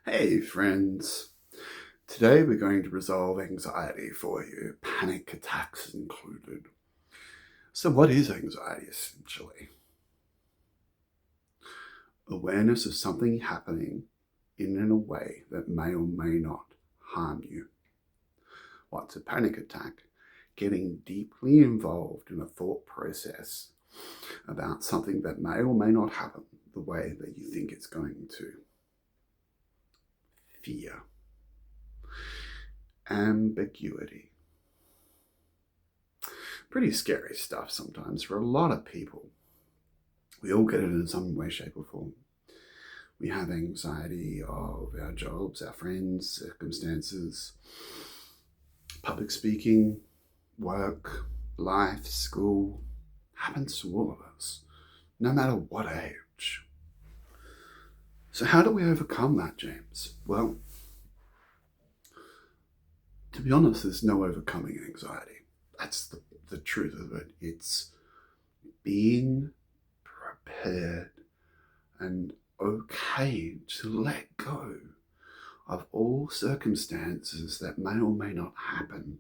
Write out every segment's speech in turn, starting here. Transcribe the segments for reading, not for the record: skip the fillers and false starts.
Hey friends, today we're going to resolve anxiety for you, panic attacks included. So what is anxiety essentially? Awareness of something happening in a way that may or may not harm you. What's a panic attack? Getting deeply involved in a thought process about something that may or may not happen the way that you think it's going to. Fear. Ambiguity. Pretty scary stuff sometimes for a lot of people. We all get it in some way, shape, or form. We have anxiety of our jobs, our friends, circumstances, public speaking, work, life, school. Happens to all of us, no matter what age. So how do we overcome that, James? Well, to be honest, there's no overcoming anxiety. That's the truth of it. It's being prepared and okay to let go of all circumstances that may or may not happen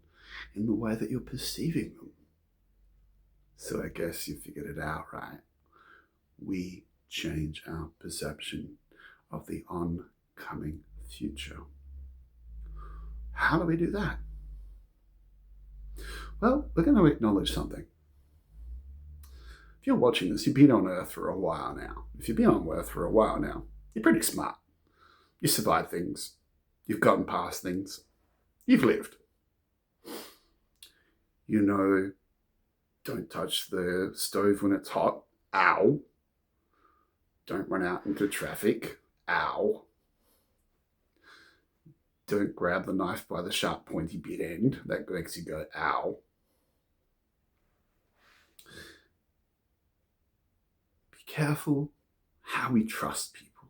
in the way that you're perceiving them. So I guess you figured it out, right? We change our perception of the oncoming future. How do we do that? Well, we're going to acknowledge something. If you're watching this, you've been on Earth for a while now. If you've been on Earth for a while now, you're pretty smart. You survived things. You've gotten past things. You've lived. You know, don't touch the stove when it's hot. Ow. Don't run out into traffic. Ow. Don't grab the knife by the sharp pointy bit end. That makes you go, ow. Be careful how we trust people.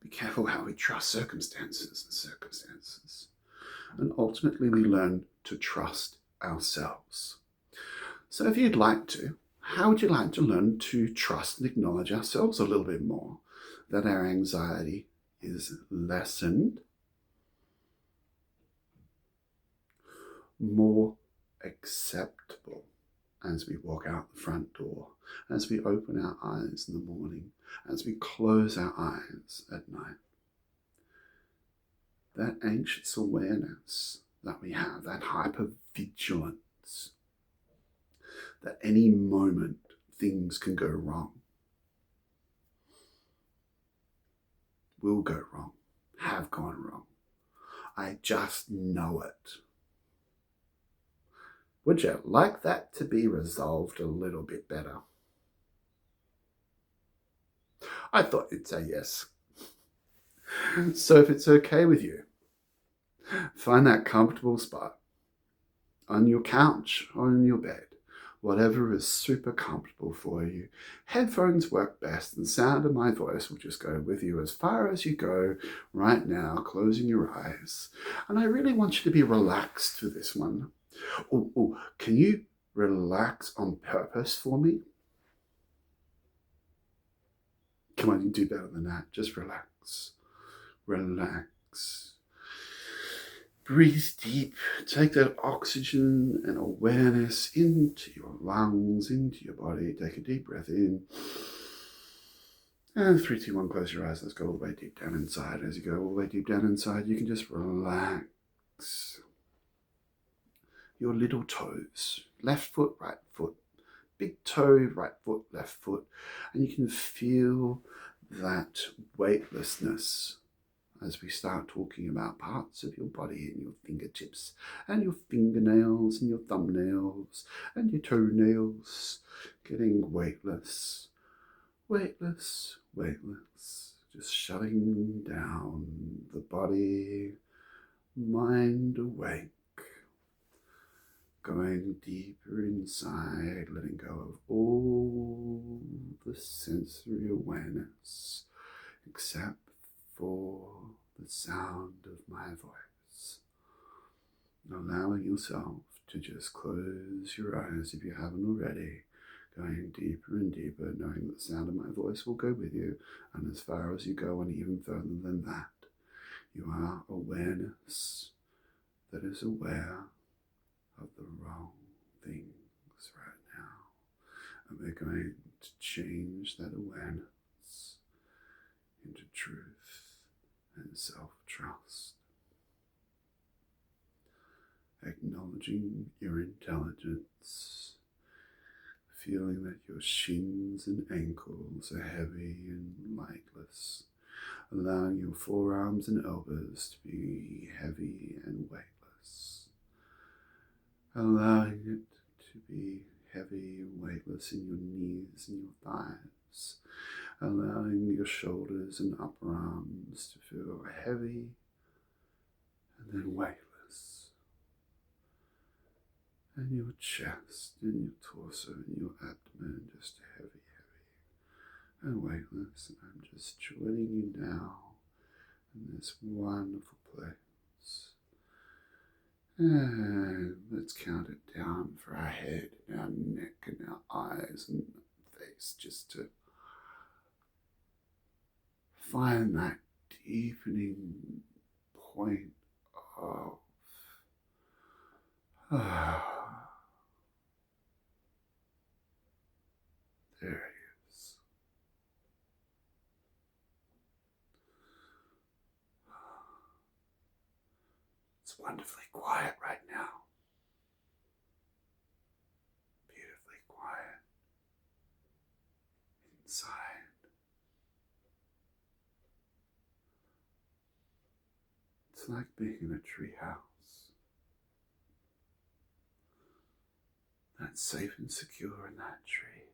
Be careful how we trust circumstances. And ultimately we learn to trust ourselves. So if you'd like to, how would you like to learn to trust and acknowledge ourselves a little bit more? That our anxiety is lessened, more acceptable as we walk out the front door, as we open our eyes in the morning, as we close our eyes at night. That anxious awareness that we have, that hypervigilance, that any moment things can go wrong, will go wrong, have gone wrong. I just know it. Would you like that to be resolved a little bit better? I thought you'd say yes. So if it's okay with you, find that comfortable spot on your couch or in your bed, whatever is super comfortable for you. Headphones work best, and the sound of my voice will just go with you as far as you go right now, closing your eyes. And I really want you to be relaxed for this one. Oh, can you relax on purpose for me? Come on, you do better than that. Just relax. Relax. Breathe deep. Take that oxygen and awareness into your lungs, into your body. Take a deep breath in. And 3, 2, 1, close your eyes. Let's go all the way deep down inside. As you go all the way deep down inside, you can just relax your little toes. Left foot, right foot. Big toe, right foot, left foot. And you can feel that weightlessness as we start talking about parts of your body and your fingertips and your fingernails and your thumbnails and your toenails getting weightless, weightless, weightless, just shutting down the body, mind awake, going deeper inside, letting go of all the sensory awareness except for the sound of my voice. Allowing yourself to just close your eyes if you haven't already. going deeper and deeper, knowing that the sound of my voice will go with you, and as far as you go and even further than that. You are awareness that is aware of the wrong things right now. And we're going to change that awareness into truth and self-trust. Acknowledging your intelligence, feeling that your shins and ankles are heavy and lightless, allowing your forearms and elbows to be heavy and weightless, allowing it to be heavy and weightless in your knees and your thighs, allowing your shoulders and upper arms to feel heavy and then weightless, and your chest and your torso and your abdomen just heavy and weightless. And I'm just joining you now in this wonderful place. And let's count it down for our head and our neck and our eyes and face, just to find that deepening point of there it is. It's wonderfully quiet right now. Beautifully quiet inside. It's like being in a tree house. That's safe and secure in that tree.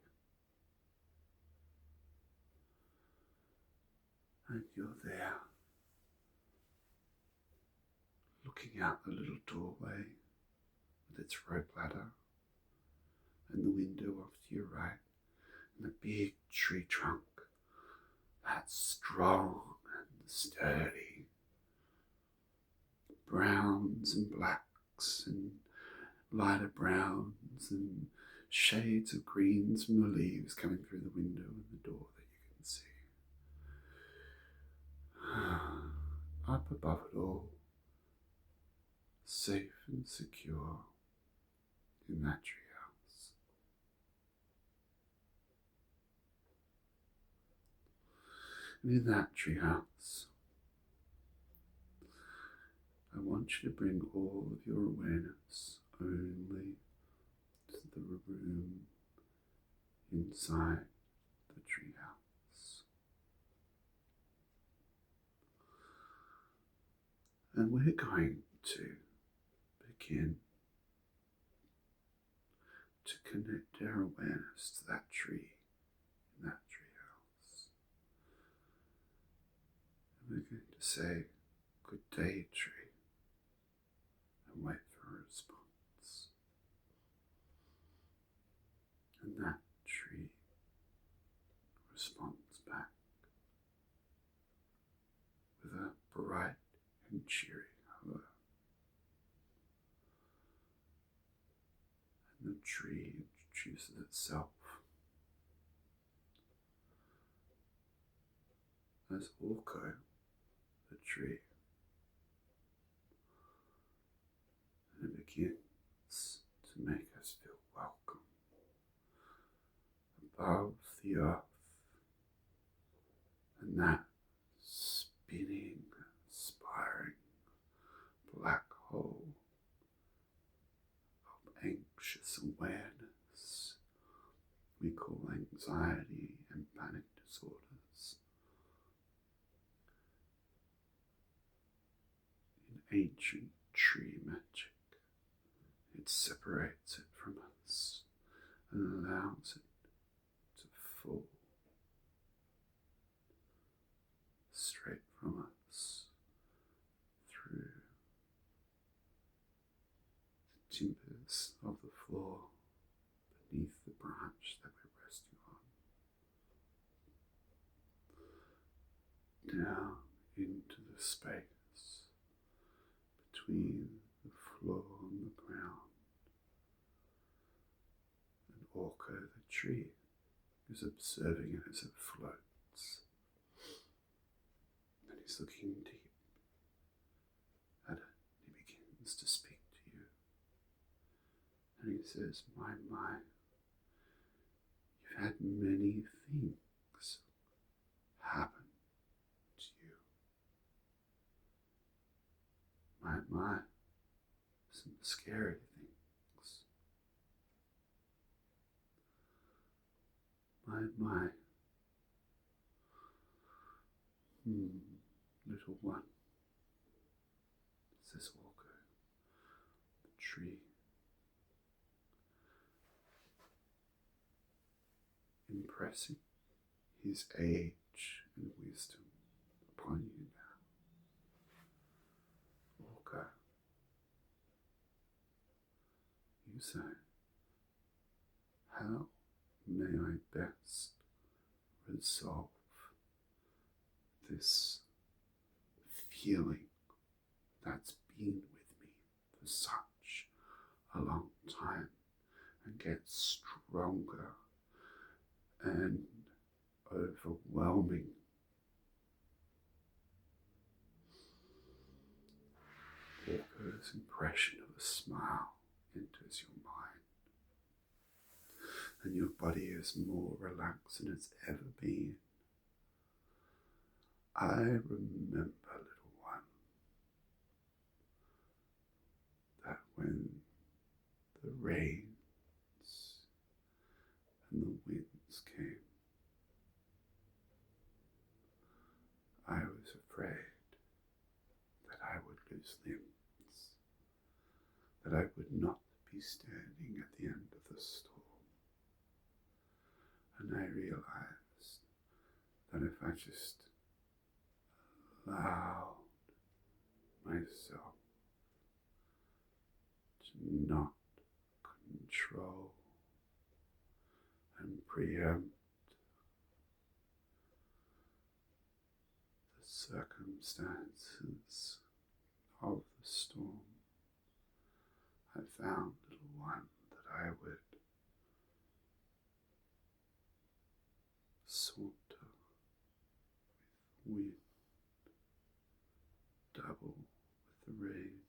And you're there, looking out the little doorway with its rope ladder, and the window off to your right, and the big tree trunk that's strong and sturdy. Browns and blacks and lighter browns and shades of greens from the leaves coming through the window and the door that you can see. Up above it all, safe and secure in that treehouse. And in that treehouse, I want you to bring all of your awareness only to the room inside the treehouse. And we're going to begin to connect our awareness to that tree in that treehouse. And we're going to say, "Good day, tree," and wait for a response. And that tree responds back with a bright and cheery hello. And the tree introduces itself as Orko, the tree. And it begins to make us feel welcome above the earth and that spinning, spiraling black hole of anxious awareness we call anxiety and panic disorders. In ancient tree magic, it separates it from us and allows it to fall straight from us through the timbers of the floor beneath the branch that we're resting on, down into the space between the floor and the ground, and Orko the tree is observing it as it floats. And he's looking deep at it. He begins to speak to you. And he says, my, you've had many things happen to you. My, some scary things. My, little one, says Walker, the tree, impressing his age and wisdom upon you now. Walker, you say, how may I best resolve this feeling that's been with me for such a long time and get stronger and overwhelming? Walker's impression of a smile enters your mind, and your body is more relaxed than it's ever been. I remember, little one, that when the rains and the winds came, I was afraid that I would lose limbs, that I would not be standing at the end of the storm. And I realized that if I just allowed myself to not control and preempt the circumstances of the storm, I found, little one, that I would saunter with wind, double with the rain,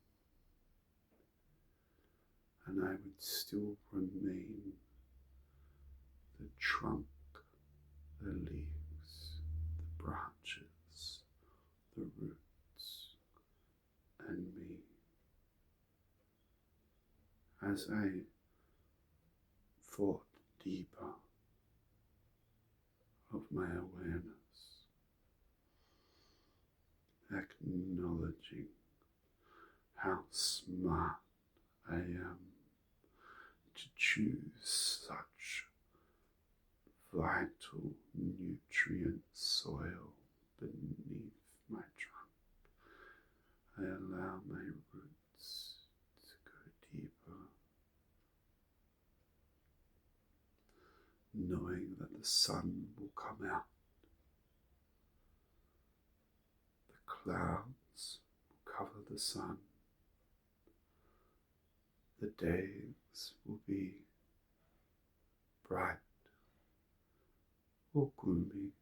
and I would still remain the trunk, the leaves, the branches, the roots, and me. As I thought deeper of my awareness, acknowledging how smart I am to choose such vital nutrient soil beneath my trunk. I allow my roots to go deeper, knowing that the sun will come out. The clouds will cover the sun. The days will be bright or gloomy,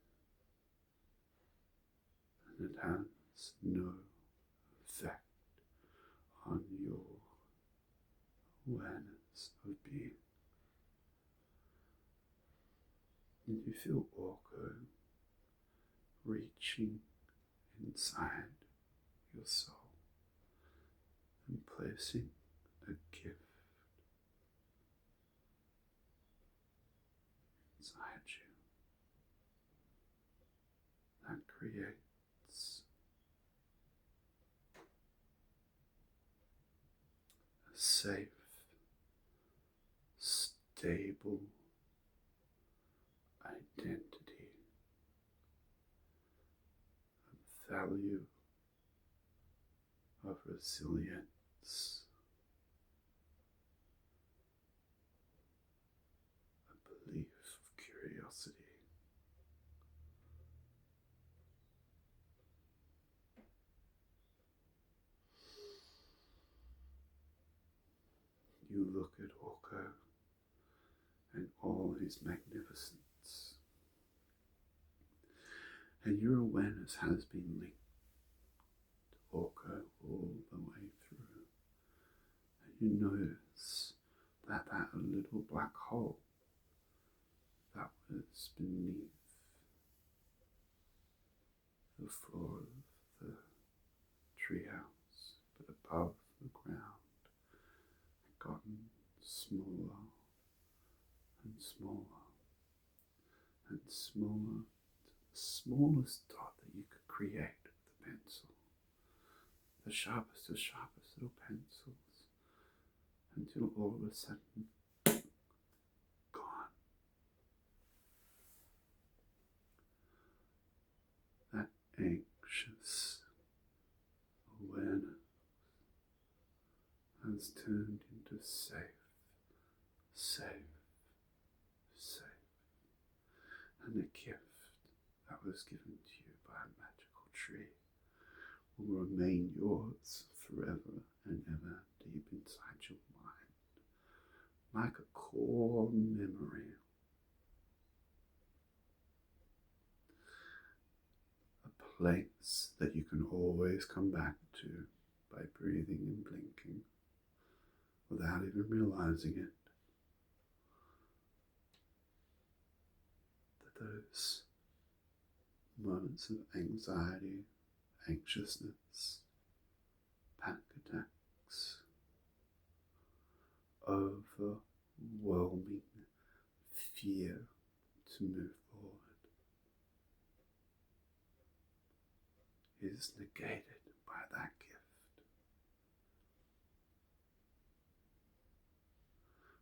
and it has no effect on your awareness of being. And you feel Orko reaching inside your soul and placing a gift inside you that creates a safe, stable identity, a value of resilience, a belief of curiosity. You look at Orko and all his magnificence. And your awareness has been linked to Orko all the way through. And you notice that little black hole that was beneath the floor of the treehouse, but above the ground, had gotten smaller and smaller and smaller, to the smallest dot that you could create with a pencil, the sharpest of sharpest little pencils, until all of a sudden, gone. That anxious awareness has turned into safe, safe, safe. And the gift that was given to you by a magical tree will remain yours forever and ever, deep inside your mind, like a core memory. A place that you can always come back to by breathing and blinking without even realizing it. That those moments of anxiety, anxiousness, panic attacks, overwhelming fear to move forward is negated by that gift.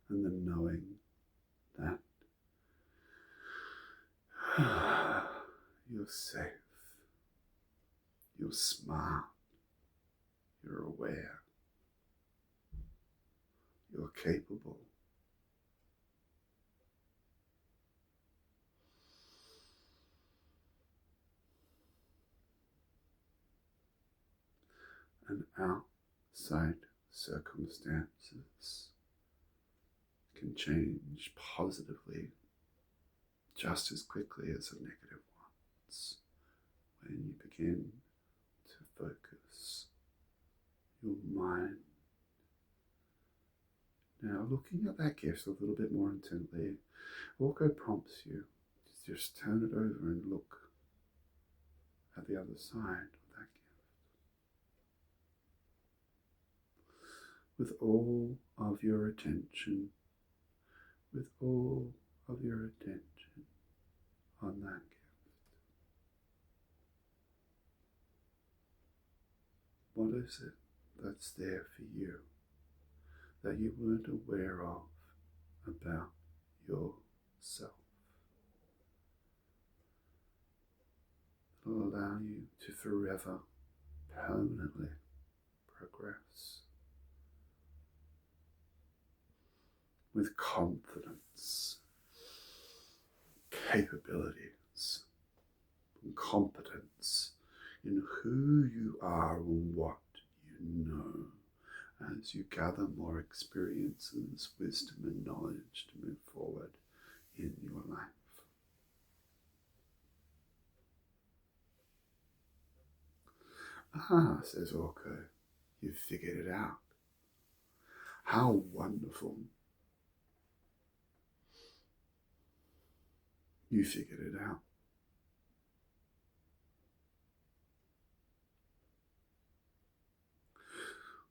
And the knowing that you're safe, you're smart, you're aware, you're capable. And outside circumstances can change positively just as quickly as the negative ones when you begin to focus your mind. Now, looking at that gift a little bit more intently, Orko prompts you to just turn it over and look at the other side of that gift. With all of your attention, with all of your attention on that gift. What is it that's there for you that you weren't aware of about yourself? It'll allow you to forever, permanently progress with confidence, capabilities, and competence in who you are and what you know, as you gather more experiences, wisdom and knowledge to move forward in your life. Ah, says Orko, you've figured it out. How wonderful. You figured it out.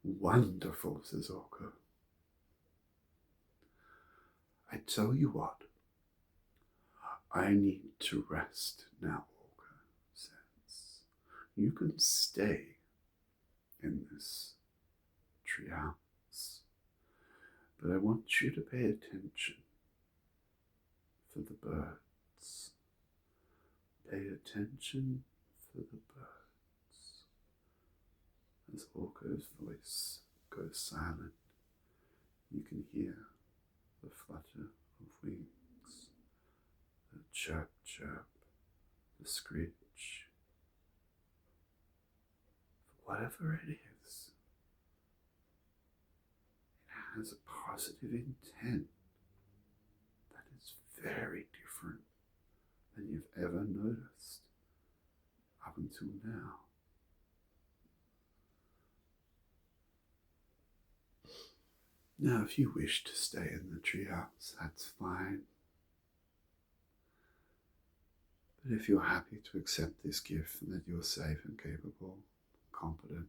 Wonderful, says Orko. I tell you what, I need to rest now, Orko says. You can stay in this treehouse, but I want you to pay attention for the birds. Pay attention for the birds. As Orko's voice goes silent, you can hear the flutter of wings, the chirp chirp, the screech. For whatever it is, it has a positive intent that very different than you've ever noticed up until now. Now, if you wish to stay in the treehouse, that's fine. But if you're happy to accept this gift and that you're safe and capable, competent,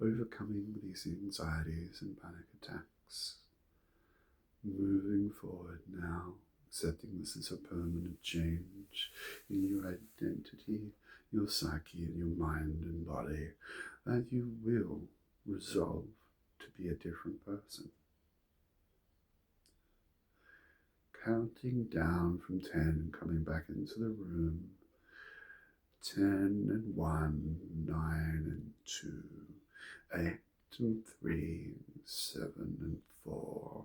overcoming these anxieties and panic attacks, moving forward now, accepting this as a permanent change in your identity, your psyche and your mind and body, that you will resolve to be a different person. Counting down from 10 and coming back into the room. 10 and 1, 9 and 2, 8 and 3, 7 and 4,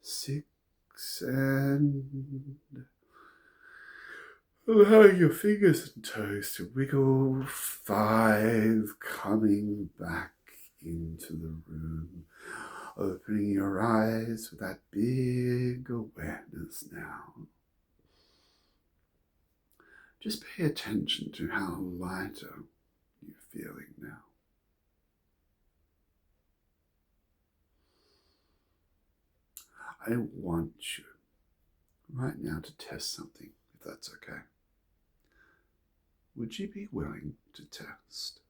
6 and allowing your fingers and toes to wiggle. 5, coming back into the room, opening your eyes with that big awareness now. Just pay attention to how lighter you're feeling now. I want you right now to test something, if that's okay. Would you be willing to test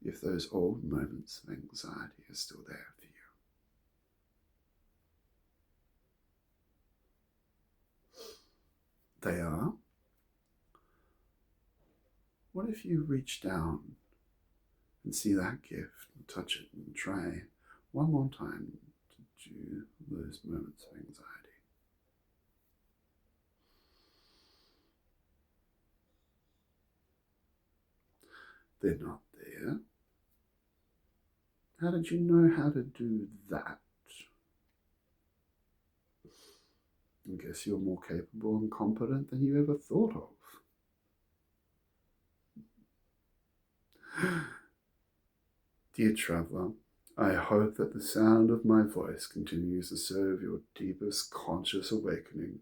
if those old moments of anxiety are still there for you? They are? What if you reach down and see that gift and touch it and try one more time to do those moments of anxiety? They're not there. How did you know how to do that? I guess you're more capable and competent than you ever thought of. Dear traveller, I hope that the sound of my voice continues to serve your deepest conscious awakening,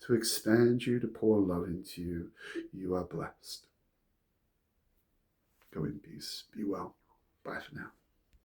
to expand you, to pour love into you. You are blessed. Go in peace. Be well. Bye for now.